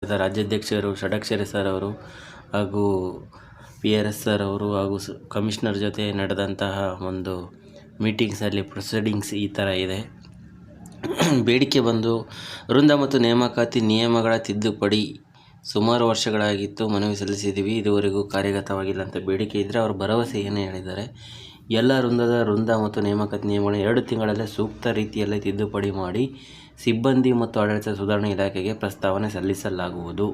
ರಾಜ್ಯಾಧ್ಯಕ್ಷರು ಷಡಕ್ಷರಿ ಸರ್ ಅವರು ಹಾಗೂ PRS ಸರ್ ಅವರು ಹಾಗೂ ಕಮಿಷನರ್ ಜೊತೆ ನಡೆದಂತಹ ಒಂದು ಮೀಟಿಂಗ್ಸಲ್ಲಿ ಪ್ರೊಸೀಡಿಂಗ್ಸ್ ಈ ಥರ ಇದೆ. ಬೇಡಿಕೆ ಬಂದು ವೃಂದ ಮತ್ತು ನೇಮಕಾತಿ ನಿಯಮಗಳ ತಿದ್ದುಪಡಿ ಸುಮಾರು ವರ್ಷಗಳಾಗಿತ್ತು, ಮನವಿ ಸಲ್ಲಿಸಿದ್ದೀವಿ, ಇದುವರೆಗೂ ಕಾರ್ಯಗತವಾಗಿಲ್ಲ ಅಂತ ಬೇಡಿಕೆ ಇದ್ದರೆ ಅವರು ಭರವಸೆ ಏನು ಹೇಳಿದ್ದಾರೆ. ಎಲ್ಲ ವೃಂದ ಮತ್ತು ನೇಮಕಾತಿ ನಿಯಮಗಳನ್ನು 2 ತಿಂಗಳಲ್ಲೇ ಸೂಕ್ತ ರೀತಿಯಲ್ಲಿ ತಿದ್ದುಪಡಿ ಮಾಡಿ ಸಿಬ್ಬಂದಿ ಮತ್ತು ಆಡಳಿತ ಸುಧಾರಣಾ ಇಲಾಖೆಗೆ ಪ್ರಸ್ತಾವನೆ ಸಲ್ಲಿಸಲಾಗುವುದು.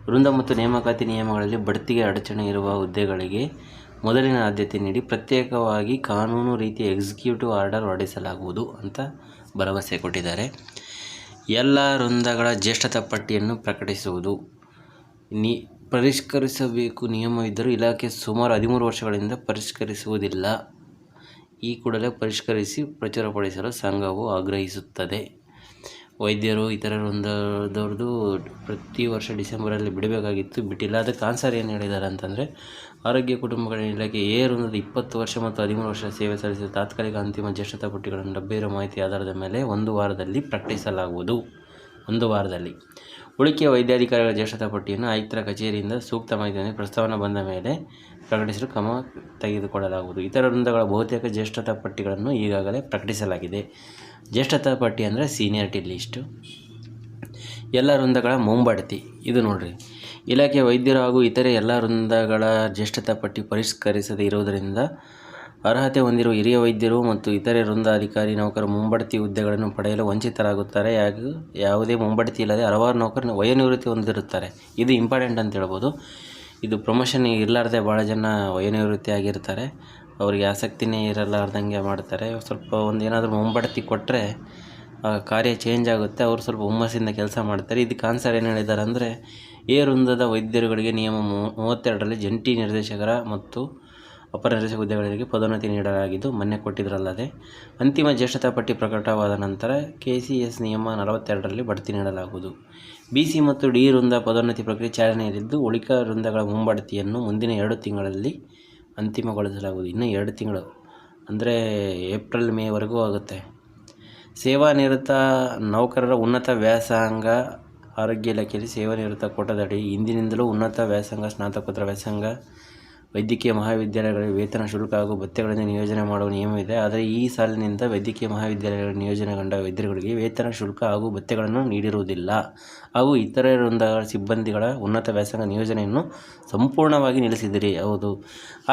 ವೃಂದ ಮತ್ತು ನೇಮಕಾತಿ ನಿಯಮಗಳಲ್ಲಿ ಬಡ್ತಿಗೆ ಅಡಚಣೆ ಇರುವ ಹುದ್ದೆಗಳಿಗೆ ಮೊದಲಿನ ಆದ್ಯತೆ ನೀಡಿ ಪ್ರತ್ಯೇಕವಾಗಿ ಕಾನೂನು ರೀತಿಯ ಎಕ್ಸಿಕ್ಯೂಟಿವ್ ಆರ್ಡರ್ ಹೊರಡಿಸಲಾಗುವುದು ಅಂತ ಭರವಸೆ ಕೊಟ್ಟಿದ್ದಾರೆ. ಎಲ್ಲ ವೃಂದಗಳ ಜ್ಯೇಷ್ಠತಾ ಪಟ್ಟಿಯನ್ನು ಪ್ರಕಟಿಸುವುದು, ಪರಿಷ್ಕರಿಸಬೇಕು ನಿಯಮವಿದ್ದರೂ ಇಲಾಖೆ ಸುಮಾರು 13 ವರ್ಷಗಳಿಂದ ಪರಿಷ್ಕರಿಸುವುದಿಲ್ಲ. ಈ ಕೂಡಲೇ ಪರಿಷ್ಕರಿಸಿ ಪ್ರಚುರಪಡಿಸಲು ಸಂಘವು ಆಗ್ರಹಿಸುತ್ತದೆ. ವೈದ್ಯರು ಇತರ ವೃಂದದವ್ರದ್ದು ಪ್ರತಿ ವರ್ಷ ಡಿಸೆಂಬರಲ್ಲಿ ಬಿಡಬೇಕಾಗಿತ್ತು, ಬಿಟ್ಟಿಲ್ಲ. ಅದಕ್ಕೆ ಆನ್ಸರ್ ಏನು ಹೇಳಿದ್ದಾರೆ ಅಂತಂದರೆ, ಆರೋಗ್ಯ ಕುಟುಂಬ ಕಲ್ಯಾಣ ಇಲಾಖೆ ಎ ವೃಂದದ 20 ವರ್ಷ ಮತ್ತು 13 ವರ್ಷ ಸೇವೆ ಸಲ್ಲಿಸಿದ ತಾತ್ಕಾಲಿಕ ಅಂತಿಮ ಜ್ಯೇಷ್ಠತಾ ಪಟ್ಟಿಗಳನ್ನು ಲಭ್ಯವಿರುವ ಮಾಹಿತಿ ಆಧಾರದ ಮೇಲೆ 1 ವಾರದಲ್ಲಿ ಪ್ರಕಟಿಸಲಾಗುವುದು. 1 ವಾರದಲ್ಲಿ ಉಳಿಕೆಯ ವೈದ್ಯಾಧಿಕಾರಿಗಳ ಜ್ಯೇಷ್ಠತಾ ಪಟ್ಟಿಯನ್ನು ಆಯುಕ್ತರ ಕಚೇರಿಯಿಂದ ಸೂಕ್ತ ಮಾಹಿತಿಯೊಂದಿಗೆ ಪ್ರಸ್ತಾವನೆ ಬಂದ ಮೇಲೆ ಪ್ರಕಟಿಸಲು ಕ್ರಮ ತೆಗೆದುಕೊಳ್ಳಲಾಗುವುದು. ಇತರ ವೃಂದಗಳ ಬಹುತೇಕ ಜ್ಯೇಷ್ಠತಾ ಪಟ್ಟಿಗಳನ್ನು ಈಗಾಗಲೇ ಪ್ರಕಟಿಸಲಾಗಿದೆ. ಜ್ಯೇಷ್ಠತಾ ಪಟ್ಟಿ ಅಂದರೆ ಸೀನಿಯಾರಿಟಿ ಲಿಸ್ಟು. ಎಲ್ಲ ವೃಂದಗಳ ಮುಂಬಡ್ತಿ ಇದು ನೋಡಿರಿ. ಇಲಾಖೆಯ ವೈದ್ಯರು ಹಾಗೂ ಇತರೆ ಎಲ್ಲ ವೃಂದಗಳ ಜ್ಯೇಷ್ಠತಾ ಪಟ್ಟಿ ಪರಿಷ್ಕರಿಸದೇ ಇರುವುದರಿಂದ ಅರ್ಹತೆ ಹೊಂದಿರುವ ಹಿರಿಯ ವೈದ್ಯರು ಮತ್ತು ಇತರೆ ವೃಂದ ಅಧಿಕಾರಿ ನೌಕರ ಮುಂಬಡ್ತಿ ಹುದ್ದೆಗಳನ್ನು ಪಡೆಯಲು ವಂಚಿತರಾಗುತ್ತಾರೆ. ಯಾವುದೇ ಮುಂಬಡ್ತಿ ಇಲ್ಲದೆ ಹಲವಾರು ನೌಕರರು ವಯೋನಿವೃತ್ತಿ ಹೊಂದಿರುತ್ತಾರೆ. ಇದು ಇಂಪಾರ್ಟೆಂಟ್ ಅಂತ ಹೇಳ್ಬೋದು. ಇದು ಪ್ರಮೋಷನ್ ಇರಲಾರ್ದೆ ಭಾಳ ಜನ ವಯೋನಿವೃತ್ತಿ ಆಗಿರ್ತಾರೆ, ಅವರಿಗೆ ಆಸಕ್ತಿನೇ ಇರಲಾರ್ದಂಗೆ ಮಾಡ್ತಾರೆ. ಸ್ವಲ್ಪ ಏನಾದರೂ ಮುಂಬಡ್ತಿ ಕೊಟ್ಟರೆ ಕಾರ್ಯ ಚೇಂಜ್ ಆಗುತ್ತೆ, ಅವರು ಸ್ವಲ್ಪ ಹುಮ್ಮಸ್ಸಿಂದ ಕೆಲಸ ಮಾಡ್ತಾರೆ. ಇದಕ್ಕೆ ಆನ್ಸರ್ ಏನು ಹೇಳಿದ್ದಾರೆ ಅಂದರೆ, ಎ ವೃಂದದ ವೈದ್ಯರುಗಳಿಗೆ ನಿಯಮ 32ರಲ್ಲಿ ಜಂಟಿ ನಿರ್ದೇಶಕರ ಮತ್ತು ಅಪರ ನಿರ್ದೇಶಕ ಹುದ್ದೆಗಳಿಗೆ ಪದೋನ್ನತಿ ನೀಡಲಾಗಿದ್ದು, ಮೊನ್ನೆ ಕೊಟ್ಟಿದ್ರಲ್ಲದೆ ಅಂತಿಮ ಜ್ಯೇಷ್ಠತಾ ಪಟ್ಟಿ ಪ್ರಕಟವಾದ ನಂತರ KCS ನಿಯಮ 42ರಲ್ಲಿ ಬಡ್ತಿ ನೀಡಲಾಗುವುದು. BC ಮತ್ತು D ವೃಂದ ಪದೋನ್ನತಿ ಪ್ರಕ್ರಿಯೆ ಚಾಲನೆಯಲ್ಲಿದ್ದು, ಉಳಿಕ ವೃಂದಗಳ ಮುಂಬಡ್ತಿಯನ್ನು ಮುಂದಿನ 2 ತಿಂಗಳಲ್ಲಿ ಅಂತಿಮಗೊಳಿಸಲಾಗುವುದು. ಇನ್ನು 2 ತಿಂಗಳು ಅಂದರೆ ಏಪ್ರಿಲ್ ಮೇವರೆಗೂ ಆಗುತ್ತೆ. ಸೇವಾನಿರತ ನೌಕರರ ಉನ್ನತ ವ್ಯಾಸಂಗ ಆರೋಗ್ಯ ಇಲಾಖೆಯಲ್ಲಿ ಸೇವಾನಿರತ ಕೋಟಾದಡಿ ಇಂದಿನಿಂದಲೂ ಉನ್ನತ ವ್ಯಾಸಂಗ, ಸ್ನಾತಕೋತ್ತರ ವ್ಯಾಸಂಗ ವೈದ್ಯಕೀಯ ಮಹಾವಿದ್ಯಾಲಯಗಳಲ್ಲಿ ವೇತನ ಶುಲ್ಕ ಹಾಗೂ ಭತ್ಯೆಗಳನ್ನು ನಿಯೋಜನೆ ಮಾಡುವ ನಿಯಮವಿದೆ. ಆದರೆ ಈ ಸಾಲಿನಿಂದ ವೈದ್ಯಕೀಯ ಮಹಾವಿದ್ಯಾಲಯಗಳ ನಿಯೋಜನೆಗೊಂಡ ವೈದ್ಯರುಗಳಿಗೆ ವೇತನ ಶುಲ್ಕ ಹಾಗೂ ಭತ್ಯೆಗಳನ್ನು ನೀಡಿರುವುದಿಲ್ಲ ಹಾಗೂ ಇತರೆ ವೃಂದಗಳ ಸಿಬ್ಬಂದಿಗಳ ಉನ್ನತ ವ್ಯಾಸಂಗ ನಿಯೋಜನೆಯನ್ನು ಸಂಪೂರ್ಣವಾಗಿ ನಿಲ್ಲಿಸಿದಿರಿ. ಹೌದು,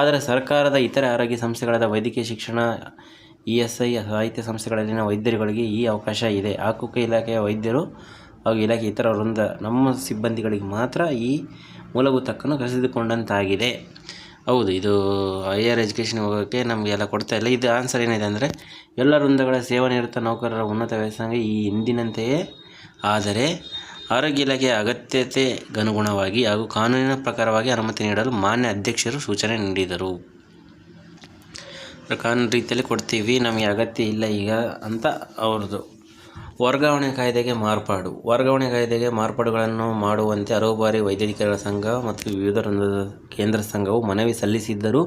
ಆದರೆ ಸರ್ಕಾರದ ಇತರೆ ಆರೋಗ್ಯ ಸಂಸ್ಥೆಗಳಾದ ವೈದ್ಯಕೀಯ ಶಿಕ್ಷಣ, ESI, ಸಾಹಿತ್ಯ ಸಂಸ್ಥೆಗಳಲ್ಲಿನ ವೈದ್ಯರುಗಳಿಗೆ ಈ ಅವಕಾಶ ಇದೆ. ಆರೋಗ್ಯ ಇಲಾಖೆಯ ವೈದ್ಯರು ಹಾಗೂ ಇಲಾಖೆ ಇತರ ವೃಂದ ನಮ್ಮ ಸಿಬ್ಬಂದಿಗಳಿಗೆ ಮಾತ್ರ ಈ ಮೂಲಭೂತ ಹಕ್ಕನ್ನು ಕಸಿದುಕೊಂಡಂತಾಗಿದೆ. ಹೌದು, ಇದು ಹೈಯರ್ ಎಜುಕೇಷನ್ ಹೋಗೋಕ್ಕೆ ನಮಗೆಲ್ಲ ಕೊಡ್ತಾ ಇಲ್ಲ. ಇದು ಆನ್ಸರ್ ಏನಿದೆ ಅಂದರೆ, ಎಲ್ಲ ವೃಂದಗಳ ಸೇವಾನಿರತ ನೌಕರರ ಉನ್ನತ ವ್ಯಾಸಂಗ ಈ ಹಿಂದಿನಂತೆಯೇ, ಆದರೆ ಆರೋಗ್ಯ ಇಲಾಖೆಯ ಅಗತ್ಯತೆಗನುಗುಣವಾಗಿ ಹಾಗೂ ಕಾನೂನಿನ ಪ್ರಕಾರವಾಗಿ ಅನುಮತಿ ನೀಡಲು ಮಾನ್ಯ ಅಧ್ಯಕ್ಷರು ಸೂಚನೆ ನೀಡಿದರು. ಕಾನೂನು ರೀತಿಯಲ್ಲಿ ಕೊಡ್ತೀವಿ, ನಮಗೆ ಅಗತ್ಯ ಇಲ್ಲ ಈಗ ಅಂತ ಅವ್ರದ್ದು. ವರ್ಗಾವಣೆ ಕಾಯ್ದೆಗೆ ಮಾರ್ಪಾಡು. ವರ್ಗಾವಣೆ ಕಾಯ್ದೆಗೆ ಮಾರ್ಪಾಡುಗಳನ್ನು ಮಾಡುವಂತೆ ಹಲವು ಬಾರಿ ವೈದ್ಯಾಧಿಕಾರಿಗಳ ಸಂಘ ಮತ್ತು ವಿವಿಧ ವೃಂದದ ಕೇಂದ್ರ ಸಂಘವು ಮನವಿ ಸಲ್ಲಿಸಿದ್ದರೂ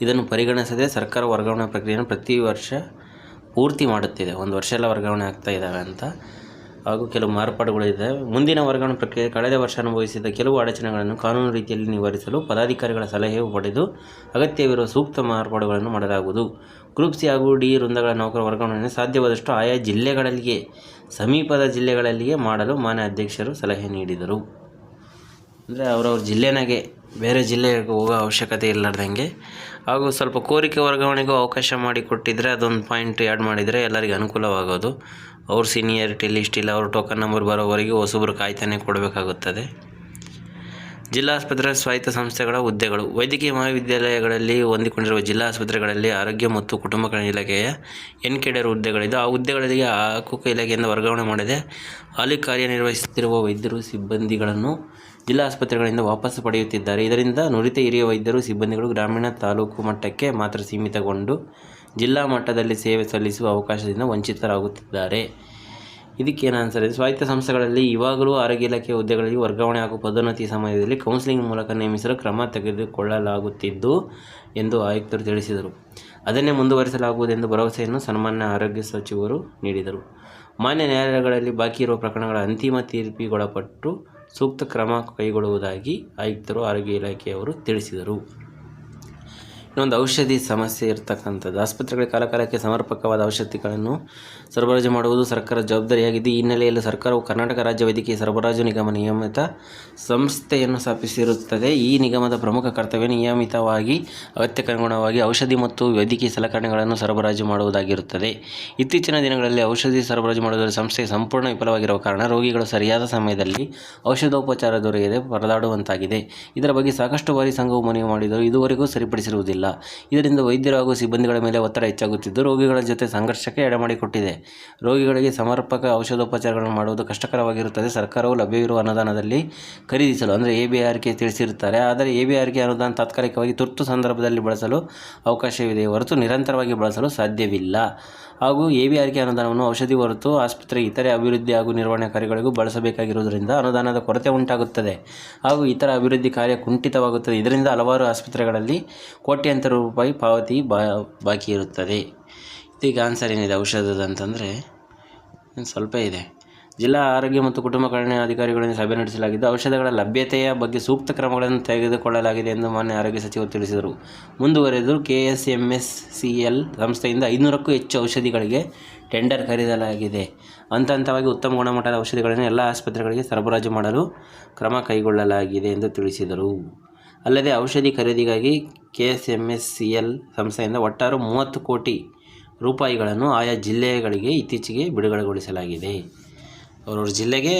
ಇದನ್ನು ಪರಿಗಣಿಸದೆ ಸರ್ಕಾರ ವರ್ಗಾವಣೆ ಪ್ರಕ್ರಿಯೆಯನ್ನು ಪ್ರತಿ ವರ್ಷ ಪೂರ್ತಿ ಮಾಡುತ್ತಿದೆ. 1 ವರ್ಷ ಎಲ್ಲ ವರ್ಗಾವಣೆ ಆಗ್ತಾ ಇದ್ದಾವೆ ಅಂತ, ಹಾಗೂ ಕೆಲವು ಮಾರ್ಪಾಡುಗಳಿದೆ. ಮುಂದಿನ ವರ್ಗಾವಣೆ ಪ್ರಕ್ರಿಯೆ ಕಳೆದ ವರ್ಷ ಅನುಭವಿಸಿದ ಕೆಲವು ಅಡಚಣೆಗಳನ್ನು ಕಾನೂನು ರೀತಿಯಲ್ಲಿ ನಿವಾರಿಸಲು ಪದಾಧಿಕಾರಿಗಳ ಸಲಹೆ ಪಡೆದು ಅಗತ್ಯವಿರುವ ಸೂಕ್ತ ಮಾರ್ಪಾಡುಗಳನ್ನು ಮಾಡಲಾಗುವುದು. ಗ್ರೂಪ್ C ಹಾಗೂ D ವೃಂದಗಳ ನೌಕರ ವರ್ಗಾವಣೆಯನ್ನು ಸಾಧ್ಯವಾದಷ್ಟು ಆಯಾ ಜಿಲ್ಲೆಗಳಲ್ಲಿಯೇ, ಸಮೀಪದ ಜಿಲ್ಲೆಗಳಲ್ಲಿಯೇ ಮಾಡಲು ಮಾನ್ಯ ಅಧ್ಯಕ್ಷರು ಸಲಹೆ ನೀಡಿದರು. ಅಂದರೆ ಅವರವ್ರ ಜಿಲ್ಲೆನಾಗೆ ಬೇರೆ ಜಿಲ್ಲೆಗೆ ಹೋಗೋ ಅವಶ್ಯಕತೆ ಇರಲಾರ್ದಂಗೆ, ಹಾಗೂ ಸ್ವಲ್ಪ ಕೋರಿಕೆ ವರ್ಗಾವಣೆಗೂ ಅವಕಾಶ ಮಾಡಿಕೊಟ್ಟಿದ್ರೆ, ಅದೊಂದು ಪಾಯಿಂಟ್ ಆ್ಯಡ್ ಮಾಡಿದರೆ ಎಲ್ಲರಿಗೂ ಅನುಕೂಲವಾಗೋದು. ಅವ್ರ ಸೀನಿಯಾರಿಟಿ ಲಿಸ್ಟ್ ಇಲ್ಲ, ಅವ್ರ ಟೋಕನ್ ನಂಬರ್ ಬರೋವರೆಗೂ ಹೊಸಬ್ರು ಕಾಯ್ತಾನೆ ಕೊಡಬೇಕಾಗುತ್ತದೆ. ಜಿಲ್ಲಾ ಆಸ್ಪತ್ರೆ ಸ್ವಾಯತ್ತ ಸಂಸ್ಥೆಗಳ ಹುದ್ದೆಗಳು. ವೈದ್ಯಕೀಯ ಮಹಾವಿದ್ಯಾಲಯಗಳಲ್ಲಿ ಹೊಂದಿಕೊಂಡಿರುವ ಜಿಲ್ಲಾ ಆಸ್ಪತ್ರೆಗಳಲ್ಲಿ ಆರೋಗ್ಯ ಮತ್ತು ಕುಟುಂಬ ಕಲ್ಯಾಣ ಇಲಾಖೆಯ NKDR ಹುದ್ದೆಗಳಿದ್ದು, ಆ ಹುದ್ದೆಗಳಿಗೆ ಆರೋಗ್ಯ ಇಲಾಖೆಯಿಂದ ವರ್ಗಾವಣೆ ಮಾಡದೆ ಹಾಲಿ ಕಾರ್ಯನಿರ್ವಹಿಸುತ್ತಿರುವ ವೈದ್ಯರು ಸಿಬ್ಬಂದಿಗಳನ್ನು ಜಿಲ್ಲಾ ಆಸ್ಪತ್ರೆಗಳಿಂದ ವಾಪಸ್ ಪಡೆಯುತ್ತಿದ್ದಾರೆ. ಇದರಿಂದ ನುರಿತ ಹಿರಿಯ ವೈದ್ಯರು ಸಿಬ್ಬಂದಿಗಳು ಗ್ರಾಮೀಣ ತಾಲೂಕು ಮಟ್ಟಕ್ಕೆ ಮಾತ್ರ ಸೀಮಿತಗೊಂಡು ಜಿಲ್ಲಾ ಮಟ್ಟದಲ್ಲಿ ಸೇವೆ ಸಲ್ಲಿಸುವ ಅವಕಾಶದಿಂದ ವಂಚಿತರಾಗುತ್ತಿದ್ದಾರೆ. ಇದಕ್ಕೇನು ಆನ್ಸರ್ ಇದೆ? ಸ್ವಾಯತ್ತ ಸಂಸ್ಥೆಗಳಲ್ಲಿ ಇವಾಗಲೂ ಆರೋಗ್ಯ ಇಲಾಖೆಯ ಹುದ್ದೆಗಳಿಗೆ ವರ್ಗಾವಣೆ ಹಾಗೂ ಪದೋನ್ನತಿ ಸಮಯದಲ್ಲಿ ಕೌನ್ಸಿಲಿಂಗ್ ಮೂಲಕ ನೇಮಿಸಲು ಕ್ರಮ ತೆಗೆದುಕೊಳ್ಳಲಾಗುತ್ತಿದ್ದು ಎಂದು ಆಯುಕ್ತರು ತಿಳಿಸಿದರು. ಅದನ್ನೇ ಮುಂದುವರಿಸಲಾಗುವುದೆಂದು ಭರವಸೆಯನ್ನು ಸನ್ಮಾನ್ಯ ಆರೋಗ್ಯ ಸಚಿವರು ನೀಡಿದರು. ಮಾನ್ಯ ನ್ಯಾಯಾಲಯಗಳಲ್ಲಿ ಬಾಕಿ ಇರುವ ಪ್ರಕರಣಗಳ ಅಂತಿಮ ತೀರ್ಪಿಗೊಳಪಟ್ಟು ಸೂಕ್ತ ಕ್ರಮ ಕೈಗೊಳ್ಳುವುದಾಗಿ ಆಯುಕ್ತರು ಆರೋಗ್ಯ ಇಲಾಖೆಯವರು ತಿಳಿಸಿದರು. ಇನ್ನೊಂದು ಔಷಧಿ ಸಮಸ್ಯೆ ಇರತಕ್ಕಂಥದ್ದು. ಆಸ್ಪತ್ರೆಗಳಿಗೆ ಕಾಲಕಾಲಕ್ಕೆ ಸಮರ್ಪಕವಾದ ಔಷಧಿಗಳನ್ನು ಸರಬರಾಜು ಮಾಡುವುದು ಸರ್ಕಾರದ ಜವಾಬ್ದಾರಿಯಾಗಿದ್ದು, ಈ ಹಿನ್ನೆಲೆಯಲ್ಲಿ ಸರ್ಕಾರವು ಕರ್ನಾಟಕ ರಾಜ್ಯ ವೈದ್ಯಕೀಯ ಸರಬರಾಜು ನಿಗಮ ನಿಯಮಿತ ಸಂಸ್ಥೆಯನ್ನು ಸ್ಥಾಪಿಸಿರುತ್ತದೆ. ಈ ನಿಗಮದ ಪ್ರಮುಖ ಕರ್ತವ್ಯ ನಿಯಮಿತವಾಗಿ ಅಗತ್ಯಕ್ಕನುಗುಣವಾಗಿ ಔಷಧಿ ಮತ್ತು ವೈದ್ಯಕೀಯ ಸಲಕರಣೆಗಳನ್ನು ಸರಬರಾಜು ಮಾಡುವುದಾಗಿರುತ್ತದೆ. ಇತ್ತೀಚಿನ ದಿನಗಳಲ್ಲಿ ಔಷಧಿ ಸರಬರಾಜು ಮಾಡುವುದರಲ್ಲಿ ಸಂಸ್ಥೆ ಸಂಪೂರ್ಣ ವಿಫಲವಾಗಿರುವ ಕಾರಣ ರೋಗಿಗಳು ಸರಿಯಾದ ಸಮಯದಲ್ಲಿ ಔಷಧೋಪಚಾರ ದೊರೆಯದೆ ಪರದಾಡುವಂತಾಗಿದೆ. ಇದರ ಬಗ್ಗೆ ಸಾಕಷ್ಟು ಬಾರಿ ಸಂಘವು ಮನವಿ ಮಾಡಿದರೂ ಇದುವರೆಗೂ ಸರಿಪಡಿಸಿರುವುದಿಲ್ಲ. ಇದರಿಂದ ವೈದ್ಯರು ಹಾಗೂ ಸಿಬ್ಬಂದಿಗಳ ಮೇಲೆ ಒತ್ತಡ ಹೆಚ್ಚಾಗುತ್ತಿದ್ದು, ರೋಗಿಗಳ ಜೊತೆ ಸಂಘರ್ಷಕ್ಕೆ ಎಡೆಮಾಡಿಕೊಟ್ಟಿದೆ. ರೋಗಿಗಳಿಗೆ ಸಮರ್ಪಕ ಔಷಧೋಪಚಾರಗಳನ್ನು ಮಾಡುವುದು ಕಷ್ಟಕರವಾಗಿರುತ್ತದೆ. ಸರ್ಕಾರವು ಲಭ್ಯವಿರುವ ಅನುದಾನದಲ್ಲಿ ಖರೀದಿಸಲು ABRK ತಿಳಿಸಿರುತ್ತಾರೆ. ಆದರೆ ABRK ಅನುದಾನ ತಾತ್ಕಾಲಿಕವಾಗಿ ತುರ್ತು ಸಂದರ್ಭದಲ್ಲಿ ಬಳಸಲು ಅವಕಾಶವಿದೆ ಹೊರತು ನಿರಂತರವಾಗಿ ಬಳಸಲು ಸಾಧ್ಯವಿಲ್ಲ. ಹಾಗೂ ABRK ಅನುದಾನವನ್ನು ಔಷಧಿ ಹೊರತು ಆಸ್ಪತ್ರೆ ಇತರೆ ಅಭಿವೃದ್ಧಿ ಹಾಗೂ ನಿರ್ವಹಣೆ ಕಾರ್ಯಗಳಿಗೂ ಬಳಸಬೇಕಾಗಿರುವುದರಿಂದ ಅನುದಾನದ ಕೊರತೆ ಉಂಟಾಗುತ್ತದೆ ಹಾಗೂ ಇತರ ಅಭಿವೃದ್ಧಿ ಕಾರ್ಯ ಕುಂಠಿತವಾಗುತ್ತದೆ. ಇದರಿಂದ ಹಲವಾರು ಆಸ್ಪತ್ರೆಗಳಲ್ಲಿ ಕೋಟ್ಯಾಂತರ ರೂಪಾಯಿ ಪಾವತಿ ಬಾಕಿ ಇರುತ್ತದೆ. ಇದೀಗ ಆನ್ಸರ್ ಏನಿದೆ ಔಷಧದ ಅಂತಂದರೆ ಸ್ವಲ್ಪ ಇದೆ. ಜಿಲ್ಲಾ ಆರೋಗ್ಯ ಮತ್ತು ಕುಟುಂಬ ಕಲ್ಯಾಣ ಅಧಿಕಾರಿಗಳಿಂದ ಸಭೆ ನಡೆಸಲಾಗಿದ್ದು, ಔಷಧಗಳ ಲಭ್ಯತೆಯ ಬಗ್ಗೆ ಸೂಕ್ತ ಕ್ರಮಗಳನ್ನು ತೆಗೆದುಕೊಳ್ಳಲಾಗಿದೆ ಎಂದು ಮಾನ್ಯ ಆರೋಗ್ಯ ಸಚಿವರು ತಿಳಿಸಿದರು. ಮುಂದುವರೆದು KSMSCL ಸಂಸ್ಥೆಯಿಂದ 500ಕ್ಕೂ ಹೆಚ್ಚು ಔಷಧಿಗಳಿಗೆ ಟೆಂಡರ್ ಕರೆಯಲಾಗಿದೆ. ಹಂತವಾಗಿ ಉತ್ತಮ ಗುಣಮಟ್ಟದ ಔಷಧಿಗಳನ್ನು ಎಲ್ಲ ಆಸ್ಪತ್ರೆಗಳಿಗೆ ಸರಬರಾಜು ಮಾಡಲು ಕ್ರಮ ಕೈಗೊಳ್ಳಲಾಗಿದೆ ಎಂದು ತಿಳಿಸಿದರು. ಅಲ್ಲದೆ ಔಷಧಿ ಖರೀದಿಗಾಗಿ KSMSCL ಸಂಸ್ಥೆಯಿಂದ ಒಟ್ಟಾರೆ 30 ಕೋಟಿ ರೂಪಾಯಿಗಳನ್ನು ಆಯಾ ಜಿಲ್ಲೆಗಳಿಗೆ ಇತ್ತೀಚೆಗೆ ಬಿಡುಗಡೆಗೊಳಿಸಲಾಗಿದೆ. ಅವರವ್ರ ಜಿಲ್ಲೆಗೆ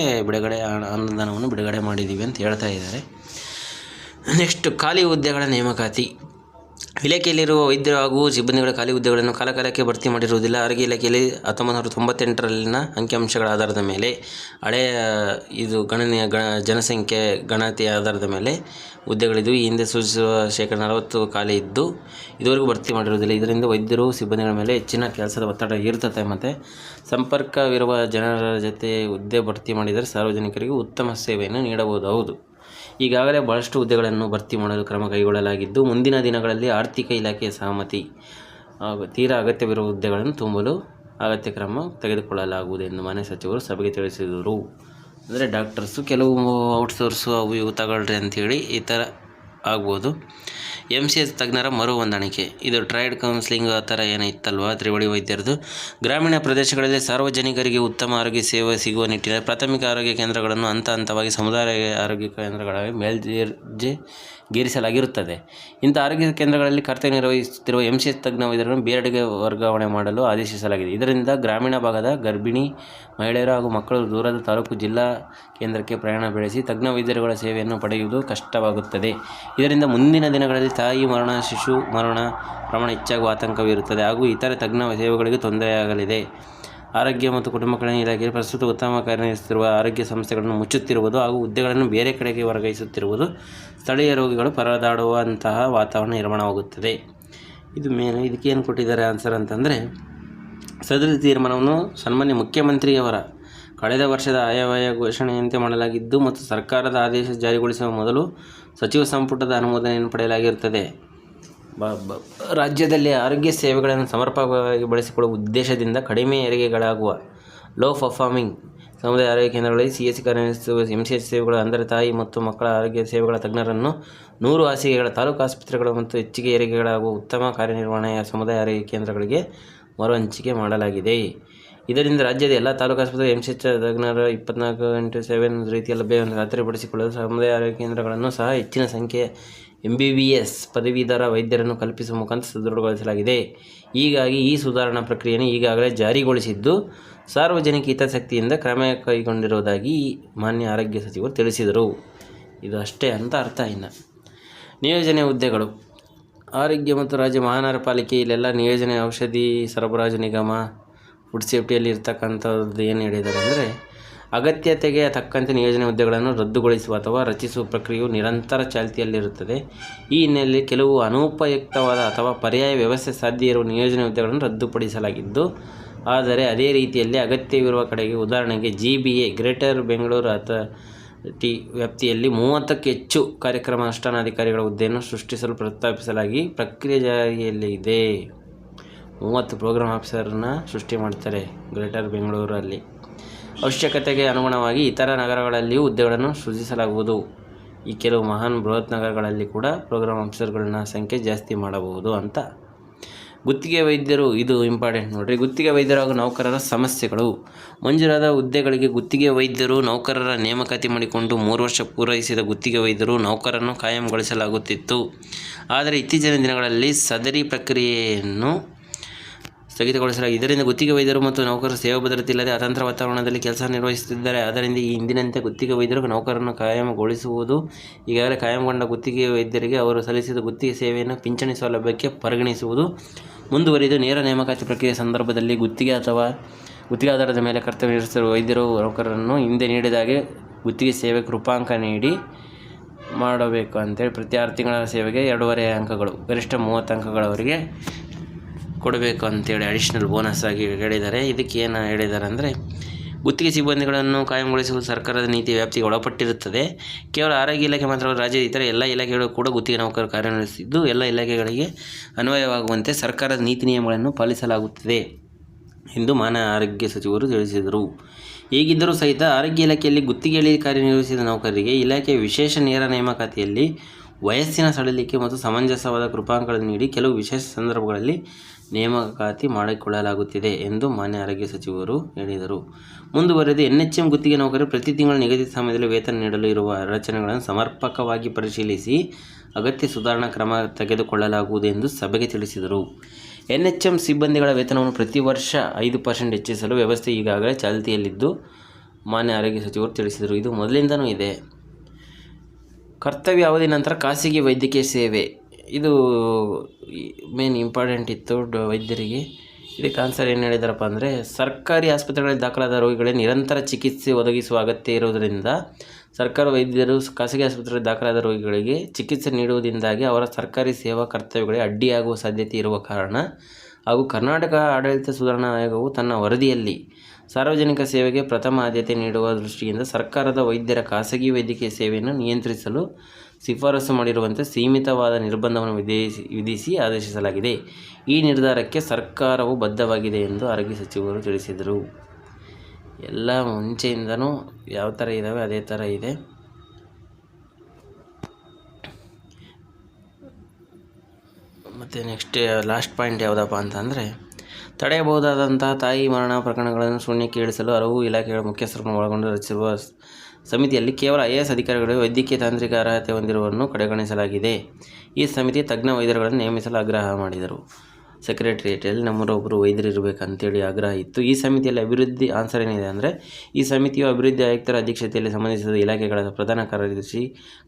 ಅನುದಾನವನ್ನು ಬಿಡುಗಡೆ ಮಾಡಿದ್ದೀವಿ ಅಂತ ಹೇಳ್ತಾ ಇದ್ದಾರೆ. ನೆಕ್ಸ್ಟ್, ಖಾಲಿ ಹುದ್ದೆಗಳ ನೇಮಕಾತಿ. ಇಲಾಖೆಯಲ್ಲಿರುವ ವೈದ್ಯರು ಹಾಗೂ ಸಿಬ್ಬಂದಿಗಳ ಖಾಲಿ ಹುದ್ದೆಗಳನ್ನು ಕಾಲಕಾಲಕ್ಕೆ ಭರ್ತಿ ಮಾಡಿರುವುದಿಲ್ಲ. ಆರೋಗ್ಯ ಇಲಾಖೆಯಲ್ಲಿ 1998ರಲ್ಲಿನ ಅಂಕಿಅಂಶಗಳ ಆಧಾರದ ಮೇಲೆ ಹಳೆಯ ಗಣನೀಯ ಜನಸಂಖ್ಯೆ ಗಣತಿಯ ಆಧಾರದ ಮೇಲೆ ಹುದ್ದೆಗಳಿದ್ದು, ಈ ಹಿಂದೆ ಸೂಚಿಸುವ 40% ಖಾಲಿ ಇದ್ದು ಇದುವರೆಗೂ ಭರ್ತಿ ಮಾಡಿರುವುದಿಲ್ಲ. ಇದರಿಂದ ವೈದ್ಯರು ಸಿಬ್ಬಂದಿಗಳ ಮೇಲೆ ಹೆಚ್ಚಿನ ಕೆಲಸದ ಒತ್ತಡ ಇರುತ್ತದೆ. ಮತ್ತು ಸಂಪರ್ಕವಿರುವ ಜನರ ಜೊತೆ ಹುದ್ದೆ ಭರ್ತಿ ಮಾಡಿದರೆ ಸಾರ್ವಜನಿಕರಿಗೆ ಉತ್ತಮ ಸೇವೆಯನ್ನು ನೀಡಬಹುದು. ಹೌದು, ಈಗಾಗಲೇ ಬಹಳಷ್ಟು ಹುದ್ದೆಗಳನ್ನು ಭರ್ತಿ ಮಾಡಲು ಕ್ರಮ ಕೈಗೊಳ್ಳಲಾಗಿದ್ದು, ಮುಂದಿನ ದಿನಗಳಲ್ಲಿ ಆರ್ಥಿಕ ಇಲಾಖೆಯ ಸಹಮತಿ ತೀರಾ ಅಗತ್ಯವಿರುವ ಹುದ್ದೆಗಳನ್ನು ತುಂಬಲು ಅಗತ್ಯ ಕ್ರಮ ತೆಗೆದುಕೊಳ್ಳಲಾಗುವುದು ಎಂದು ಮಾನ್ಯ ಸಚಿವರು ಸಭೆಗೆ ತಿಳಿಸಿದರು. ಅಂದರೆ ಡಾಕ್ಟರ್ಸು ಕೆಲವು ಔಟ್ಸೋರ್ಸು ಅವು ಇವು ತಗೊಳ್ರಿ ಅಂಥೇಳಿ ಈ ಥರ ಆಗ್ಬೋದು. MCH ತಜ್ಞರ ಮರು ಹೊಂದಾಣಿಕೆ. ಇದು ಟ್ರೈಡ್ ಕೌನ್ಸಿಲಿಂಗ್ ಆ ಥರ ಏನಿತ್ತಲ್ವ ತ್ರಿವಳಿ ವೈದ್ಯರದು. ಗ್ರಾಮೀಣ ಪ್ರದೇಶಗಳಲ್ಲಿ ಸಾರ್ವಜನಿಕರಿಗೆ ಉತ್ತಮ ಆರೋಗ್ಯ ಸೇವೆ ಸಿಗುವ ನಿಟ್ಟಿನಲ್ಲಿ ಪ್ರಾಥಮಿಕ ಆರೋಗ್ಯ ಕೇಂದ್ರಗಳನ್ನು ಹಂತವಾಗಿ ಸಮುದಾಯ ಆರೋಗ್ಯ ಕೇಂದ್ರಗಳಾಗಿ ಮೇಲ್ದರ್ಜೆಗೇರಿಸಲಾಗಿರುತ್ತದೆ. ಇಂಥ ಆರೋಗ್ಯ ಕೇಂದ್ರಗಳಲ್ಲಿ ಕರ್ತವ್ಯ ನಿರ್ವಹಿಸುತ್ತಿರುವ MCH ತಜ್ಞ ವೈದ್ಯರನ್ನು ಬೇರೆಡೆಗೆ ವರ್ಗಾವಣೆ ಮಾಡಲು ಆದೇಶಿಸಲಾಗಿದೆ. ಇದರಿಂದ ಗ್ರಾಮೀಣ ಭಾಗದ ಗರ್ಭಿಣಿ ಮಹಿಳೆಯರು ಹಾಗೂ ಮಕ್ಕಳು ದೂರದ ತಾಲೂಕು ಜಿಲ್ಲಾ ಕೇಂದ್ರಕ್ಕೆ ಪ್ರಯಾಣ ಬೆಳೆಸಿ ತಜ್ಞ ವೈದ್ಯರುಗಳ ಸೇವೆಯನ್ನು ಪಡೆಯುವುದು ಕಷ್ಟವಾಗುತ್ತದೆ. ಇದರಿಂದ ಮುಂದಿನ ದಿನಗಳಲ್ಲಿ ತಾಯಿ ಮರಣ, ಶಿಶು ಮರಣ ಪ್ರಮಾಣ ಹೆಚ್ಚಾಗುವ ಆತಂಕವಿರುತ್ತದೆ ಹಾಗೂ ಇತರೆ ತಜ್ಞ ಸೇವೆಗಳಿಗೆ ತೊಂದರೆಯಾಗಲಿದೆ. ಆರೋಗ್ಯ ಮತ್ತು ಕುಟುಂಬ ಕಲ್ಯಾಣ ಇಲಾಖೆಯಲ್ಲಿ ಪ್ರಸ್ತುತ ಉತ್ತಮ ಕಾರ್ಯನಿರ್ವಹಿಸುತ್ತಿರುವ ಆರೋಗ್ಯ ಸಂಸ್ಥೆಗಳನ್ನು ಮುಚ್ಚುತ್ತಿರುವುದು ಹಾಗೂ ಹುದ್ದೆಗಳನ್ನು ಬೇರೆ ಕಡೆಗೆ ವರ್ಗಾಯಿಸುತ್ತಿರುವುದು ಸ್ಥಳೀಯ ರೋಗಿಗಳು ಪರದಾಡುವಂತಹ ವಾತಾವರಣ ನಿರ್ಮಾಣವಾಗುತ್ತದೆ. ಇದಕ್ಕೇನು ಕೊಟ್ಟಿದ್ದಾರೆ ಆನ್ಸರ್ ಅಂತಂದರೆ, ಸದರಿ ತೀರ್ಮಾನವನ್ನು ಸನ್ಮಾನ್ಯ ಮುಖ್ಯಮಂತ್ರಿಯವರ ಕಳೆದ ವರ್ಷದ ಆಯವ್ಯಯ ಘೋಷಣೆಯಂತೆ ಮಾಡಲಾಗಿದ್ದು ಮತ್ತು ಸರ್ಕಾರದ ಆದೇಶ ಜಾರಿಗೊಳಿಸುವ ಮೊದಲು ಸಚಿವ ಸಂಪುಟದ ಅನುಮೋದನೆಯನ್ನು ಪಡೆಯಲಾಗಿರುತ್ತದೆ. ರಾಜ್ಯದಲ್ಲಿ ಆರೋಗ್ಯ ಸೇವೆಗಳನ್ನು ಸಮರ್ಪಕವಾಗಿ ಬಳಸಿಕೊಳ್ಳುವ ಉದ್ದೇಶದಿಂದ ಕಡಿಮೆ ಹೆರಿಗೆಗಳಾಗುವ ಲೋ ಪರ್ಫಾರ್ಮಿಂಗ್ ಸಮುದಾಯ ಆರೋಗ್ಯ ಕೇಂದ್ರಗಳಲ್ಲಿ CSC ಕಾರ್ಯನಿರ್ವಹಿಸುವ MCH ಸೇವೆಗಳು ಅಂದರೆ ತಾಯಿ ಮತ್ತು ಮಕ್ಕಳ ಆರೋಗ್ಯ ಸೇವೆಗಳ ತಜ್ಞರನ್ನು 100 ಹಾಸಿಗೆಗಳ ತಾಲೂಕು ಆಸ್ಪತ್ರೆಗಳು ಮತ್ತು ಹೆಚ್ಚಿಗೆ ಹೆರಿಗೆಗಳಾಗುವ ಉತ್ತಮ ಕಾರ್ಯನಿರ್ವಹಣೆಯ ಸಮುದಾಯ ಆರೋಗ್ಯ ಕೇಂದ್ರಗಳಿಗೆ ಮರು ಹಂಚಿಕೆ ಮಾಡಲಾಗಿದೆ. ಇದರಿಂದ ರಾಜ್ಯದ ಎಲ್ಲ ತಾಲೂಕು ಆಸ್ಪತ್ರೆ MCH ತಜ್ಞರ 24x7 ರೀತಿಯ ಲಭ್ಯವನ್ನು ಖಾತರಿಪಡಿಸಿಕೊಳ್ಳಲು ಸಮುದಾಯ ಆರೋಗ್ಯ ಕೇಂದ್ರಗಳನ್ನು ಸಹ ಹೆಚ್ಚಿನ ಸಂಖ್ಯೆಯ MBBS ಪದವೀಧರ ವೈದ್ಯರನ್ನು ಕಲ್ಪಿಸುವ ಮುಖಾಂತರ ಸದೃಢಗೊಳಿಸಲಾಗಿದೆ. ಹೀಗಾಗಿ ಈ ಸುಧಾರಣಾ ಪ್ರಕ್ರಿಯೆಯನ್ನು ಈಗಾಗಲೇ ಜಾರಿಗೊಳಿಸಿದ್ದು ಸಾರ್ವಜನಿಕ ಹಿತಾಸಕ್ತಿಯಿಂದ ಕ್ರಮ ಕೈಗೊಂಡಿರುವುದಾಗಿ ಮಾನ್ಯ ಆರೋಗ್ಯ ಸಚಿವರು ತಿಳಿಸಿದರು. ಇದು ಅಷ್ಟೇ ಅಂತ ಅರ್ಥ. ಇನ್ನು ನಿಯೋಜನೆ ಹುದ್ದೆಗಳು. ಆರೋಗ್ಯ ಮತ್ತು ರಾಜ್ಯ ಮಹಾನಗರ ಪಾಲಿಕೆ ಇಲ್ಲೆಲ್ಲ ನಿಯೋಜನೆ ಔಷಧಿ ಸರಬರಾಜು ನಿಗಮ ಫುಡ್ ಸೇಫ್ಟಿಯಲ್ಲಿ ಇರ್ತಕ್ಕಂಥದ್ದು ಏನು ಹೇಳಿದ್ದಾರೆ ಅಂದರೆ, ಅಗತ್ಯತೆಗೆ ತಕ್ಕಂತೆ ನಿಯೋಜನೆ ಹುದ್ದೆಗಳನ್ನು ರದ್ದುಗೊಳಿಸುವ ಅಥವಾ ರಚಿಸುವ ಪ್ರಕ್ರಿಯೆಯು ನಿರಂತರ ಚಾಲ್ತಿಯಲ್ಲಿರುತ್ತದೆ. ಈ ಹಿನ್ನೆಲೆಯಲ್ಲಿ ಕೆಲವು ಅನುಪಯುಕ್ತವಾದ ಅಥವಾ ಪರ್ಯಾಯ ವ್ಯವಸ್ಥೆ ಸಾಧ್ಯ ಇರುವ ನಿಯೋಜನೆ ಹುದ್ದೆಗಳನ್ನು ರದ್ದುಪಡಿಸಲಾಗಿದ್ದು, ಆದರೆ ಅದೇ ರೀತಿಯಲ್ಲಿ ಅಗತ್ಯವಿರುವ ಕಡೆಗೆ ಉದಾಹರಣೆಗೆ GBA ಗ್ರೇಟರ್ ಬೆಂಗಳೂರು ಅಥಾರಿಟಿ ವ್ಯಾಪ್ತಿಯಲ್ಲಿ 30ಕ್ಕೂ ಹೆಚ್ಚು ಕಾರ್ಯಕ್ರಮ ಅನುಷ್ಠಾನಾಧಿಕಾರಿಗಳ ಹುದ್ದೆಯನ್ನು ಸೃಷ್ಟಿಸಲು ಪ್ರಸ್ತಾಪಿಸಲಾಗಿ ಪ್ರಕ್ರಿಯೆ ಜಾರಿಯಲ್ಲಿದೆ. 30 ಪ್ರೋಗ್ರಾಮ್ ಆಫೀಸರ್ನ ಸೃಷ್ಟಿ ಮಾಡ್ತಾರೆ ಗ್ರೇಟರ್ ಬೆಂಗಳೂರಲ್ಲಿ. ಅವಶ್ಯಕತೆಗೆ ಅನುಗುಣವಾಗಿ ಇತರ ನಗರಗಳಲ್ಲಿಯೂ ಹುದ್ದೆಗಳನ್ನು ಸೃಜಿಸಲಾಗುವುದು. ಈ ಕೆಲವು ಮಹಾನ್ ಬೃಹತ್ ನಗರಗಳಲ್ಲಿ ಕೂಡ ಪ್ರೋಗ್ರಾಮ್ ಆಫೀಸರ್ಗಳನ್ನ ಸಂಖ್ಯೆ ಜಾಸ್ತಿ ಮಾಡಬಹುದು ಅಂತ. ಗುತ್ತಿಗೆ ವೈದ್ಯರು, ಇದು ಇಂಪಾರ್ಟೆಂಟ್ ನೋಡ್ರಿ. ಗುತ್ತಿಗೆ ವೈದ್ಯರು ಹಾಗೂ ನೌಕರರ ಸಮಸ್ಯೆಗಳು. ಮಂಜೂರಾದ ಹುದ್ದೆಗಳಿಗೆ ಗುತ್ತಿಗೆ ವೈದ್ಯರು ನೌಕರರ ನೇಮಕಾತಿ ಮಾಡಿಕೊಂಡು 3 ವರ್ಷ ಪೂರೈಸಿದ ಗುತ್ತಿಗೆ ವೈದ್ಯರು ನೌಕರರನ್ನು ಕಾಯಂಗೊಳಿಸಲಾಗುತ್ತಿತ್ತು. ಆದರೆ ಇತ್ತೀಚಿನ ದಿನಗಳಲ್ಲಿ ಸದರಿ ಪ್ರಕ್ರಿಯೆಯನ್ನು ಸ್ಥಗಿತಗೊಳಿಸಲಾಗಿದೆ. ಇದರಿಂದ ಗುತ್ತಿಗೆ ವೈದ್ಯರು ಮತ್ತು ನೌಕರರು ಸೇವಾ ಭದ್ರತೆ ಇಲ್ಲದೆ ಅತಂತ್ರ ವಾತಾವರಣದಲ್ಲಿ ಕೆಲಸ ನಿರ್ವಹಿಸುತ್ತಿದ್ದಾರೆ. ಆದ್ದರಿಂದ ಈ ಹಿಂದಿನಂತೆ ಗುತ್ತಿಗೆ ವೈದ್ಯರು ನೌಕರರನ್ನು ಕಾಯಂಗೊಳಿಸುವುದು ಈಗಾಗಲೇ ಕಾಯಂಗೊಂಡ ಗುತ್ತಿಗೆ ವೈದ್ಯರಿಗೆ ಅವರು ಸಲ್ಲಿಸಿದ ಗುತ್ತಿಗೆ ಸೇವೆಯನ್ನು ಪಿಂಚಣಿ ಸೌಲಭ್ಯಕ್ಕೆ ಪರಿಗಣಿಸುವುದು ಮುಂದುವರಿದು ನೇರ ನೇಮಕಾತಿ ಪ್ರಕ್ರಿಯೆ ಸಂದರ್ಭದಲ್ಲಿ ಗುತ್ತಿಗೆ ಆಧಾರದ ಮೇಲೆ ಕರ್ತವ್ಯ ನಿರ್ವಹಿಸಿರುವ ವೈದ್ಯರು ನೌಕರರನ್ನು ಹಿಂದೆ ನೀಡಿದಾಗೆ ಗುತ್ತಿಗೆ ಸೇವೆಗೆ ಕೃಪಾಂಕ ನೀಡಿ ಮಾಡಬೇಕು ಅಂತೇಳಿ ಪ್ರತಿ 6 ತಿಂಗಳ ಸೇವೆಗೆ 2.5 ಅಂಕಗಳು ಗರಿಷ್ಠ 30 ಅಂಕಗಳವರೆಗೆ ಕೊಡಬೇಕು ಅಂತೇಳಿ ಅಡಿಷ್ನಲ್ ಬೋನಸ್ ಆಗಿ ಹೇಳಿದ್ದಾರೆ. ಇದಕ್ಕೆ ಏನು ಹೇಳಿದ್ದಾರೆ ಅಂದರೆ, ಗುತ್ತಿಗೆ ಸಿಬ್ಬಂದಿಗಳನ್ನು ಕಾಯಂಗೊಳಿಸುವುದು ಸರ್ಕಾರದ ನೀತಿ ವ್ಯಾಪ್ತಿಗೆ ಒಳಪಟ್ಟಿರುತ್ತದೆ. ಕೇವಲ ಆರೋಗ್ಯ ಇಲಾಖೆ ಮಾತ್ರ ರಾಜ್ಯದ ಇತರ ಎಲ್ಲ ಇಲಾಖೆಗಳು ಕೂಡ ಗುತ್ತಿಗೆ ನೌಕರರು ಕಾರ್ಯನಿರ್ವಹಿಸಿದ್ದು ಎಲ್ಲ ಇಲಾಖೆಗಳಿಗೆ ಅನ್ವಯವಾಗುವಂತೆ ಸರ್ಕಾರದ ನೀತಿ ನಿಯಮಗಳನ್ನು ಪಾಲಿಸಲಾಗುತ್ತದೆ ಎಂದು ಮಾನ್ಯ ಆರೋಗ್ಯ ಸಚಿವರು ತಿಳಿಸಿದರು. ಹೀಗಿದ್ದರೂ ಸಹಿತ ಆರೋಗ್ಯ ಇಲಾಖೆಯಲ್ಲಿ ಗುತ್ತಿಗೆಯಲ್ಲಿ ಕಾರ್ಯನಿರ್ವಹಿಸಿದ ನೌಕರರಿಗೆ ಇಲಾಖೆಯ ವಿಶೇಷ ನೇರ ನೇಮಕಾತಿಯಲ್ಲಿ ವಯಸ್ಸಿನ ಸಡಿಲಿಕೆ ಮತ್ತು ಸಮಂಜಸವಾದ ಕೃಪಾಂಕಗಳನ್ನು ನೀಡಿ ಕೆಲವು ವಿಶೇಷ ಸಂದರ್ಭಗಳಲ್ಲಿ ನೇಮಕಾತಿ ಮಾಡಿಕೊಳ್ಳಲಾಗುತ್ತಿದೆ ಎಂದು ಮಾನ್ಯ ಆರೋಗ್ಯ ಸಚಿವರು ಹೇಳಿದರು. ಮುಂದುವರೆದು NHM ಗುತ್ತಿಗೆ ನೌಕರರು ಪ್ರತಿ ತಿಂಗಳು ನಿಗದಿತ ಸಮಯದಲ್ಲಿ ವೇತನ ನೀಡಲು ಇರುವ ರಚನೆಗಳನ್ನು ಸಮರ್ಪಕವಾಗಿ ಪರಿಶೀಲಿಸಿ ಅಗತ್ಯ ಸುಧಾರಣಾ ಕ್ರಮ ತೆಗೆದುಕೊಳ್ಳಲಾಗುವುದು ಎಂದು ಸಭೆಗೆ ತಿಳಿಸಿದರು. NHM ಸಿಬ್ಬಂದಿಗಳ ವೇತನವನ್ನು ಪ್ರತಿ ವರ್ಷ 5% ಹೆಚ್ಚಿಸಲು ವ್ಯವಸ್ಥೆ ಈಗಾಗಲೇ ಚಾಲ್ತಿಯಲ್ಲಿದ್ದು ಮಾನ್ಯ ಆರೋಗ್ಯ ಸಚಿವರು ತಿಳಿಸಿದರು. ಇದು ಮೊದಲಿಂದನೂ ಇದೆ. ಕರ್ತವ್ಯ ಅವಧಿ ನಂತರ ಖಾಸಗಿ ವೈದ್ಯಕೀಯ ಸೇವೆ, ಇದು ಮೇನ್ ಇಂಪಾರ್ಟೆಂಟ್ ಇತ್ತು ವೈದ್ಯರಿಗೆ. ಇದಕ್ಕೆ ಆನ್ಸರ್ ಏನು ಹೇಳಿದಾರಪ್ಪ ಅಂದರೆ, ಸರ್ಕಾರಿ ಆಸ್ಪತ್ರೆಗಳಲ್ಲಿ ದಾಖಲಾದ ರೋಗಿಗಳಿಗೆ ನಿರಂತರ ಚಿಕಿತ್ಸೆ ಒದಗಿಸುವ ಅಗತ್ಯ ಇರುವುದರಿಂದ ಸರ್ಕಾರಿ ವೈದ್ಯರು ಖಾಸಗಿ ಆಸ್ಪತ್ರೆಯಲ್ಲಿ ದಾಖಲಾದ ರೋಗಿಗಳಿಗೆ ಚಿಕಿತ್ಸೆ ನೀಡುವುದರಿಂದಾಗಿ ಅವರ ಸರ್ಕಾರಿ ಸೇವಾ ಕರ್ತವ್ಯಗಳಿಗೆ ಅಡ್ಡಿಯಾಗುವ ಸಾಧ್ಯತೆ ಇರುವ ಕಾರಣ ಹಾಗೂ ಕರ್ನಾಟಕ ಆಡಳಿತ ಸುಧಾರಣಾ ಆಯೋಗವು ತನ್ನ ವರದಿಯಲ್ಲಿ ಸಾರ್ವಜನಿಕ ಸೇವೆಗೆ ಪ್ರಥಮ ಆದ್ಯತೆ ನೀಡುವ ದೃಷ್ಟಿಯಿಂದ ಸರ್ಕಾರದ ವೈದ್ಯರ ಖಾಸಗಿ ವೈದ್ಯಕೀಯ ಸೇವೆಯನ್ನು ನಿಯಂತ್ರಿಸಲು ಶಿಫಾರಸು ಮಾಡಿರುವಂತೆ ಸೀಮಿತವಾದ ನಿರ್ಬಂಧವನ್ನು ವಿಧಿಸಿ ಆದೇಶಿಸಲಾಗಿದೆ. ಈ ನಿರ್ಧಾರಕ್ಕೆ ಸರ್ಕಾರವು ಬದ್ಧವಾಗಿದೆ ಎಂದು ಆರೋಗ್ಯ ಸಚಿವರು ತಿಳಿಸಿದರು. ಎಲ್ಲ ಮುಂಚೆಯಿಂದನೂ ಯಾವ ಥರ ಇದ್ದಾವೆ ಅದೇ ಥರ ಇದೆ. ಮತ್ತು ನೆಕ್ಸ್ಟ್ ಲಾಸ್ಟ್ ಪಾಯಿಂಟ್ ಯಾವುದಪ್ಪ ಅಂತಂದರೆ, ತಡೆಯಬಹುದಾದಂತಹ ತಾಯಿ ಮರಣ ಪ್ರಕರಣಗಳನ್ನು ಶೂನ್ಯಕ್ಕೆ ಇಳಿಸಲು ಹಲವು ಇಲಾಖೆಗಳ ಮುಖ್ಯಸ್ಥರನ್ನು ಒಳಗೊಂಡು ರಚಿಸಿರುವ ಸಮಿತಿಯಲ್ಲಿ ಕೇವಲ IAS ಅಧಿಕಾರಿಗಳಿಗೆ ವೈದ್ಯಕೀಯ ತಾಂತ್ರಿಕ ಅರ್ಹತೆ ಹೊಂದಿರುವವರನ್ನು ಕಡೆಗಣಿಸಲಾಗಿದೆ. ಈ ಸಮಿತಿ ತಜ್ಞ ವೈದ್ಯರುಗಳನ್ನು ನೇಮಿಸಲು ಆಗ್ರಹ ಮಾಡಿದರು. ಸೆಕ್ರೆಟರಿಯೇಟಲ್ಲಿ ನಮ್ಮೊಬ್ಬರು ವೈದ್ಯರು ಇರಬೇಕಂತೇಳಿ ಆಗ್ರಹ ಇತ್ತು. ಈ ಸಮಿತಿಯಲ್ಲಿ ಅಭಿವೃದ್ಧಿ ಆನ್ಸರ್ ಏನಿದೆ ಅಂದರೆ, ಈ ಸಮಿತಿಯು ಅಭಿವೃದ್ಧಿ ಆಯುಕ್ತರ ಅಧ್ಯಕ್ಷತೆಯಲ್ಲಿ ಸಂಬಂಧಿಸಿದ ಇಲಾಖೆಗಳ ಪ್ರಧಾನ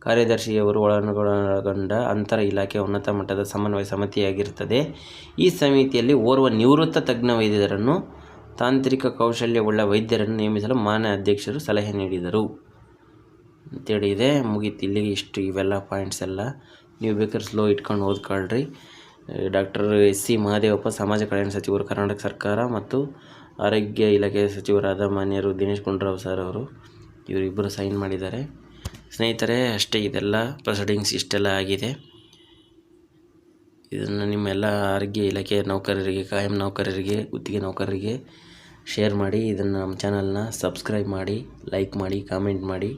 ಕಾರ್ಯದರ್ಶಿಯವರು ಒಳಗೊಂಡ ಅಂತರ ಇಲಾಖೆ ಉನ್ನತ ಮಟ್ಟದ ಸಮನ್ವಯ ಸಮಿತಿಯಾಗಿರುತ್ತದೆ. ಈ ಸಮಿತಿಯಲ್ಲಿ ಓರ್ವ ನಿವೃತ್ತ ತಜ್ಞ ವೈದ್ಯರನ್ನು ತಾಂತ್ರಿಕ ಕೌಶಲ್ಯವುಳ್ಳ ವೈದ್ಯರನ್ನು ನೇಮಿಸಲು ಮಾನ್ಯ ಅಧ್ಯಕ್ಷರು ಸಲಹೆ ನೀಡಿದರು ಅಂತೇಳಿ ಇದೆ. ಮುಗೀತು ಇಲ್ಲಿಗೆ. ಇಷ್ಟು ಇವೆಲ್ಲ ಪಾಯಿಂಟ್ಸ್ ಎಲ್ಲ ನೀವು ಬೇಕಾದ್ರೆ ಸ್ಲೋ ಇಟ್ಕೊಂಡು ಓದ್ಕೊಳ್ರಿ. ಡಾಕ್ಟರ್ SC ಮಹದೇವಪ್ಪ ಸಮಾಜ ಕಲ್ಯಾಣ ಸಚಿವರು, ಕರ್ನಾಟಕ ಸರ್ಕಾರ, ಮತ್ತು ಆರೋಗ್ಯ ಇಲಾಖೆ ಸಚಿವರಾದ ಮಾನ್ಯರು ದಿನೇಶ್ ಗುಂಡೂರಾವ್ ಸರ್ ಅವರು, ಇವರಿಬ್ಬರು ಸೈನ್ ಮಾಡಿದ್ದಾರೆ. ಸ್ನೇಹಿತರೆ, ಅಷ್ಟೇ. ಇದೆಲ್ಲ ಪ್ರೊಸೀಡಿಂಗ್ಸ್ ಇಷ್ಟೆಲ್ಲ ಆಗಿದೆ. ಇದನ್ನು ನಿಮ್ಮೆಲ್ಲ ಆರೋಗ್ಯ ಇಲಾಖೆ ನೌಕರರಿಗೆ, ಕಾಯಂ ನೌಕರರಿಗೆ, ಗುತ್ತಿಗೆ ನೌಕರರಿಗೆ ಶೇರ್ ಮಾಡಿ. ಇದನ್ನು ನಮ್ಮ ಚಾನಲ್ನ ಸಬ್ಸ್ಕ್ರೈಬ್ ಮಾಡಿ, ಲೈಕ್ ಮಾಡಿ, ಕಾಮೆಂಟ್ ಮಾಡಿ.